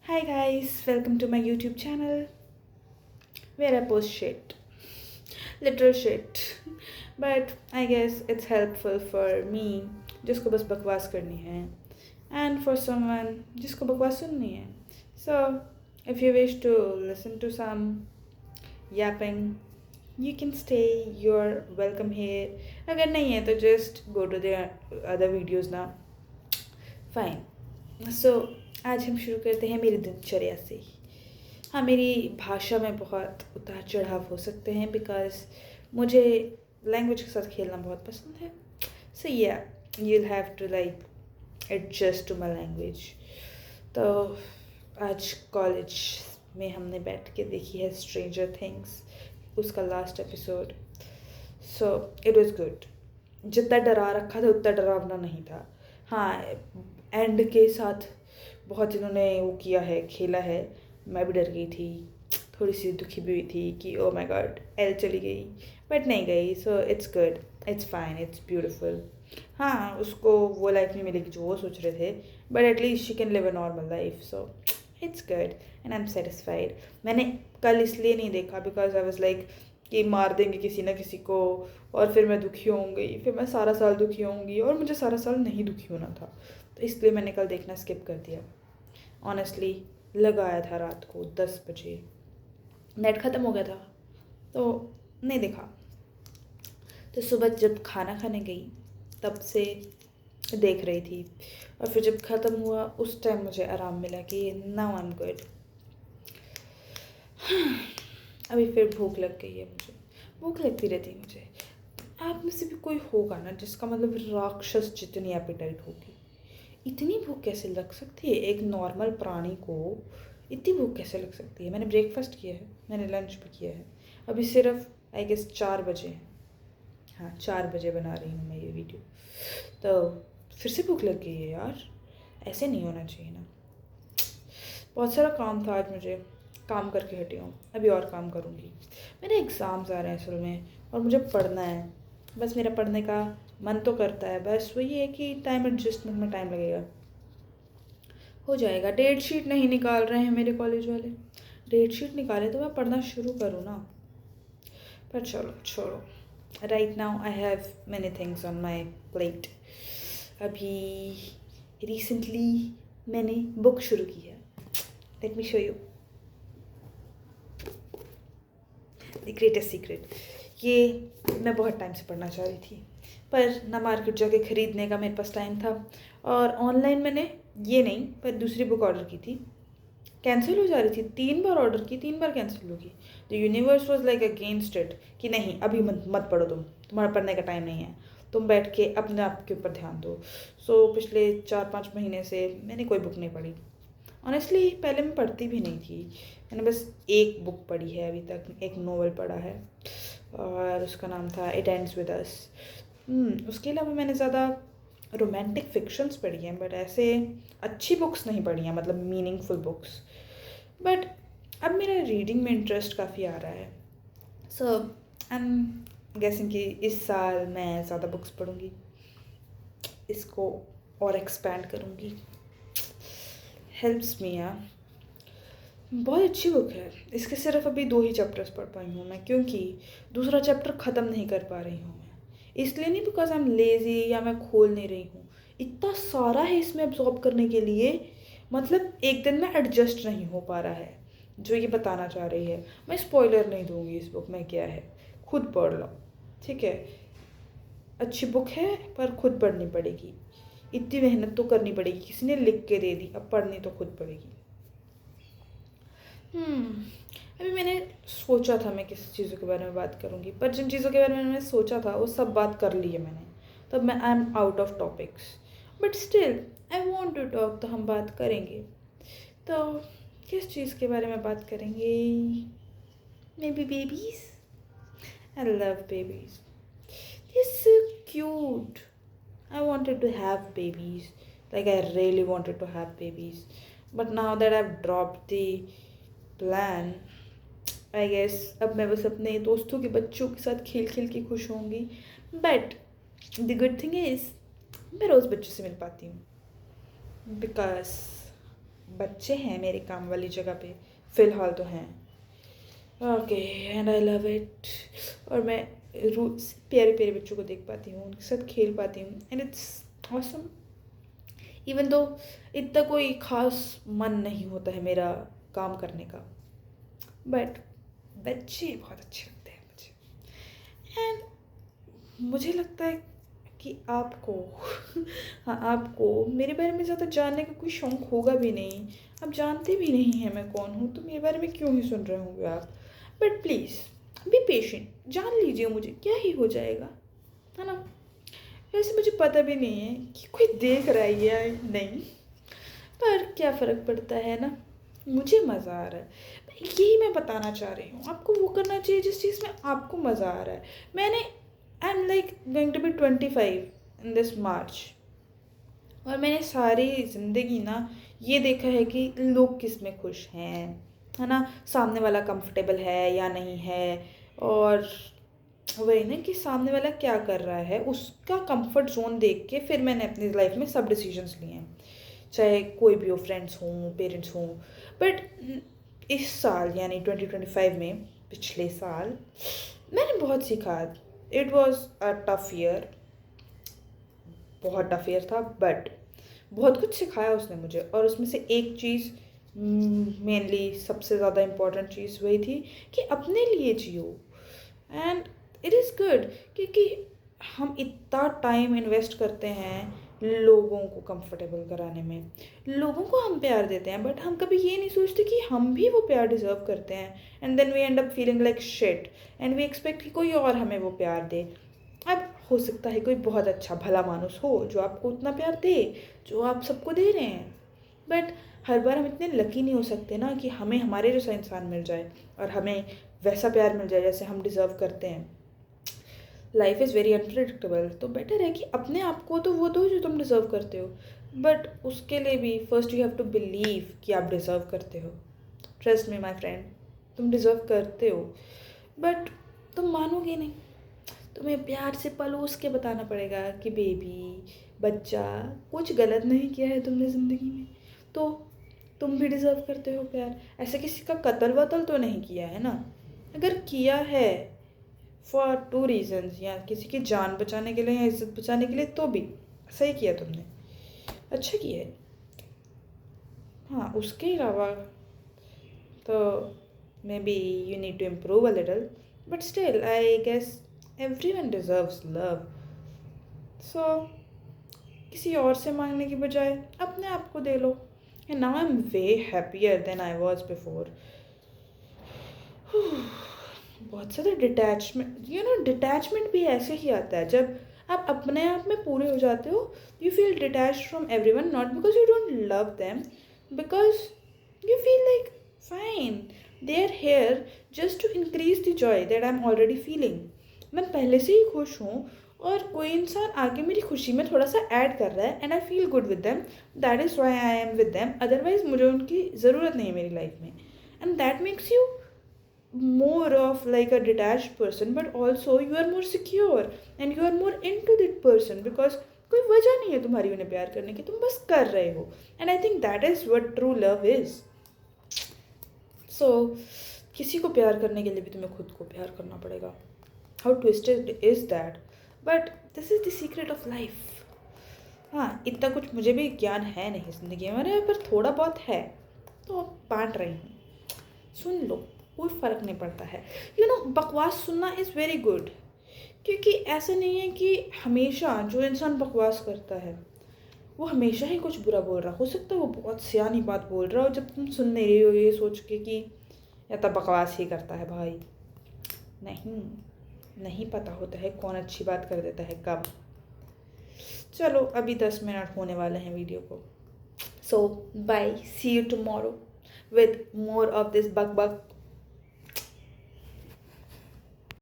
Hi guys, welcome to my YouTube channel where I post shit. Literal shit. But I guess it's helpful for me जिसको बस बकवास करनी है and for someone जिसको बकवास सुननी है. So if you wish to listen to some yapping, you can stay. You're welcome here. अगर नहीं है तो just go to the other videos ना. Fine. So आज हम शुरू करते हैं मेरी दिनचर्या से. हाँ, मेरी भाषा में बहुत उतार चढ़ाव हो सकते हैं बिकॉज मुझे लैंग्वेज के साथ खेलना बहुत पसंद है. So yeah you'll have to like adjust to my language. तो आज कॉलेज में हमने बैठ के देखी है स्ट्रेंजर थिंग्स, उसका last episode. So it was good. जितना डरा रखा था उतना डरावना नहीं था. हाँ, एंड के साथ बहुत इन्होंने वो किया है, खेला है. मैं भी डर गई थी, थोड़ी सी दुखी भी हुई थी कि ओ माय गॉड एल चली गई, बट नहीं गई. So it's good, it's fine, it's beautiful. हाँ, उसको वो लाइफ नहीं मिलेगी जो वो सोच रहे थे, but at least she can live a normal life. So it's good and I am satisfied. मैंने कल इसलिए नहीं देखा बिकॉज आई वॉज लाइक कि मार देंगे किसी ना किसी को और फिर मैं दुखी होंगी, फिर मैं सारा साल दुखी होंगी और मुझे सारा साल नहीं दुखी होना था. तो इसलिए मैंने कल देखना स्किप कर दिया. ऑनेस्टली लगाया था रात को 10 बजे, नेट ख़त्म हो गया था तो नहीं देखा. तो सुबह जब खाना खाने गई तब से देख रही थी और फिर जब ख़त्म हुआ उस टाइम मुझे आराम मिला कि नाउ आई एम गुड. अभी फिर भूख लग गई है. मुझे भूख लगती रहती है. मुझे आप में से भी कोई होगा ना जिसका मतलब राक्षस जितनी एपेटाइट होगी. इतनी भूख कैसे लग सकती है एक नॉर्मल प्राणी को? इतनी भूख कैसे लग सकती है? मैंने ब्रेकफास्ट किया है, मैंने लंच भी किया है. अभी सिर्फ आई गेस 4 बजे हैं. हाँ, 4 बजे बना रही हूँ मैं ये वीडियो. तो फिर से भूख लग गई है यार. ऐसे नहीं होना चाहिए ना. बहुत सारा काम था आज. मुझे काम करके हटी हूँ, अभी और काम करूँगी. मेरे एग्ज़ाम्स आ रहे हैं असल में और मुझे पढ़ना है. बस मेरा पढ़ने का मन तो करता है, बस वही है कि टाइम एडजस्टमेंट में टाइम लगेगा. हो जाएगा. डेट शीट नहीं निकाल रहे हैं मेरे कॉलेज वाले. डेट शीट निकाले तो मैं पढ़ना शुरू करूँ ना. पर चलो छोड़ो. Right now I have many things on my plate. अभी रिसेंटली मैंने बुक शुरू की है. Let me show you the greatest secret. ये मैं बहुत टाइम से पढ़ना चाह रही थी पर ना मार्केट जाके ख़रीदने का मेरे पास टाइम था और ऑनलाइन मैंने ये नहीं पर दूसरी बुक ऑर्डर की थी. कैंसिल हो जा रही थी. 3 बार ऑर्डर की, 3 बार कैंसिल होगी. The universe was like against it कि नहीं अभी मत मत पढ़ो, तुम्हारा पढ़ने का टाइम नहीं है, तुम बैठ के अपने आप के ऊपर ध्यान दो. सो पिछले 4-5 महीने से मैंने कोई बुक नहीं पढ़ी. ऑनेस्टली पहले मैं पढ़ती भी नहीं थी. मैंने बस एक बुक पढ़ी है अभी तक, एक नोवेल पढ़ा है और उसका नाम था इट एंड्स विद अस. उसके अलावा मैंने ज़्यादा रोमांटिक फिक्शंस पढ़ी हैं बट ऐसे अच्छी बुक्स नहीं पढ़ी हैं, मतलब मीनिंगफुल बुक्स. बट अब मेरा रीडिंग में इंटरेस्ट काफ़ी आ रहा है. सो आई एम गेसिंग कि इस साल मैं ज़्यादा बुक्स पढ़ूँगी, इसको और एक्सपैंड करूँगी. हेल्प्स मी यार. बहुत अच्छी बुक है. इसके सिर्फ अभी 2 ही चैप्टर्स पढ़ पाई हूँ मैं क्योंकि दूसरा चैप्टर ख़त्म नहीं कर पा रही हूँ मैं. इसलिए नहीं बिकॉज आई एम लेज़ी या मैं खोल नहीं रही हूँ. इतना सारा है इसमें एब्जॉर्ब करने के लिए, मतलब एक दिन में एडजस्ट नहीं हो पा रहा है जो ये बताना चाह रही है. मैं स्पॉइलर नहीं दूँगी इस बुक में क्या है, खुद पढ़ लो. ठीक है, अच्छी बुक है पर खुद पढ़नी पड़ेगी. इतनी मेहनत तो करनी पड़ेगी, किसी ने लिख के दे दी, अब पढ़नी तो खुद पड़ेगी. अभी मैंने सोचा था मैं किस चीज़ों के बारे में बात करूँगी पर जिन चीज़ों के बारे में मैंने सोचा था वो सब बात कर ली है मैंने. तब मैं I am out of topics but still I want to talk. तो हम बात करेंगे. तो किस चीज़ के बारे में बात करेंगे? May be babies. I love babies. This cute. I wanted to have babies. Like I really wanted to have babies. But now that I've dropped the plan, I guess अब मैं बस अपने दोस्तों के बच्चों के साथ खेल खेल के खुश होंगी. But the good thing is मैं रोज़ बच्चों से मिल पाती हूँ. Because बच्चे हैं मेरे काम वाली जगह पे, फ़िलहाल तो हैं। Okay, and I love it. और मैं रोज़ प्यारे प्यारे बच्चों को देख पाती हूँ, उनके साथ खेल पाती हूँ, and it's awesome. Even though इतना कोई ख़ास मन नहीं होता है मेरा काम करने का, बट बच्चे बहुत अच्छे लगते हैं मुझे। एंड मुझे लगता है कि आपको हाँ, आपको मेरे बारे में ज़्यादा जानने का कोई शौक़ होगा भी नहीं। आप जानते भी नहीं हैं मैं कौन हूँ, तो मेरे बारे में क्यों ही सुन रहे होंगे आप। बट प्लीज़ बी पेशेंट, जान लीजिए मुझे, क्या ही हो जाएगा, है ना। वैसे मुझे पता भी नहीं है कि कोई देख रहा है या नहीं, पर क्या फ़र्क पड़ता है ना, मुझे मज़ा आ रहा है। यही मैं बताना चाह रही हूँ, आपको वो करना चाहिए जिस चीज़ में आपको मज़ा आ रहा है। I am like going to be 25 in this March, और मैंने सारी ज़िंदगी ना ये देखा है कि लोग किस में खुश हैं, है ना, सामने वाला कंफर्टेबल है या नहीं है, और वही ना कि सामने वाला क्या कर रहा है, उसका कंफर्ट जोन देख के फिर मैंने अपनी लाइफ में सब डिसीजंस लिए हैं, चाहे कोई भी हो, फ्रेंड्स हों, पेरेंट्स हों। बट इस साल यानी 2025 में, पिछले साल मैंने बहुत सीखा। It was a tough year, बहुत टफ ईयर था, बट बहुत कुछ सिखाया उसने मुझे। और उसमें से एक चीज़, मेनली सबसे ज़्यादा इम्पोर्टेंट चीज़ वही थी कि अपने लिए जियो। एंड इट इज़ गुड, क्योंकि हम इतना टाइम इन्वेस्ट करते हैं लोगों को कंफर्टेबल कराने में, लोगों को हम प्यार देते हैं, बट हम कभी ये नहीं सोचते कि हम भी वो प्यार डिज़र्व करते हैं। And then we end up feeling like shit, and we expect कि कोई और हमें वो प्यार दे। अब हो सकता है कोई बहुत अच्छा भला मानुस हो जो आपको उतना प्यार दे जो आप सबको दे रहे हैं, बट हर बार हम इतने लकी नहीं हो सकते ना कि हमें हमारे जैसा इंसान मिल जाए और हमें वैसा प्यार मिल जाए जैसे हम डिज़र्व करते हैं। लाइफ इज़ वेरी अनप्रिडिक्टेबल, तो बेटर है कि अपने आप को तो वो दो जो तुम डिज़र्व करते हो, बट उसके लिए भी first you have to believe कि आप डिज़र्व करते हो। ट्रस्ट मी माई फ्रेंड, तुम डिज़र्व करते हो, बट तुम मानोगे नहीं। तुम्हें प्यार से पलोस के बताना पड़ेगा कि बेबी, बच्चा, कुछ गलत नहीं किया है तुमने ज़िंदगी में, तो तुम भी डिज़र्व करते हो प्यार। ऐसे किसी का कत्ल वतल तो नहीं किया है ना। अगर किया है फॉर 2 रीज़न्स, या किसी की जान बचाने के लिए या इज्जत बचाने के लिए, तो भी सही किया तुमने, अच्छा किया है। हाँ, उसके अलावा तो maybe you need to improve a little, but still I guess everyone deserves love. So किसी और से मांगने की बजाय अपने आप को दे लो। And now I'm way happier than I was before. बहुत ज़्यादा डिटैचमेंट, डिटैचमेंट भी ऐसे ही आता है जब आप अपने आप में पूरे हो जाते हो। You feel detached from everyone, not because you don't love them, because you feel like fine, they are here just to increase the joy that I am already feeling. मैं पहले से ही खुश हूँ, और कोई इंसान आके मेरी खुशी में थोड़ा सा ऐड कर रहा है, and I feel good with them, that is why I am with them. Otherwise मुझे उनकी ज़रूरत नहीं है मेरी लाइफ में, and that makes you more of like a detached person, but also you are more secure and you are more into that person, because कोई वजह नहीं है तुम्हारी उन्हें प्यार करने की, तुम बस कर रहे हो। And I think that is what true love is. So किसी को प्यार करने के लिए भी तुम्हें खुद को प्यार करना पड़ेगा। How twisted is that, but this is the secret of life. हाँ, इतना कुछ मुझे भी ज्ञान है नहीं ज़िंदगी में, मेरे पर थोड़ा बहुत है तो बांट रही हूँ, सुन लो, कोई फ़र्क नहीं पड़ता है। बकवास सुनना इज़ वेरी गुड, क्योंकि ऐसा नहीं है कि हमेशा जो इंसान बकवास करता है वो हमेशा ही कुछ बुरा बोल रहा। हो सकता है वो बहुत सियानी बात बोल रहा हो जब तुम सुन नहीं रही हो, ये सोच के कि या तो बकवास ही करता है भाई। नहीं पता होता है कौन अच्छी बात कर देता है कब। चलो, अभी 10 मिनट होने वाले हैं वीडियो को। So bye, see you tomorrow with more of this bug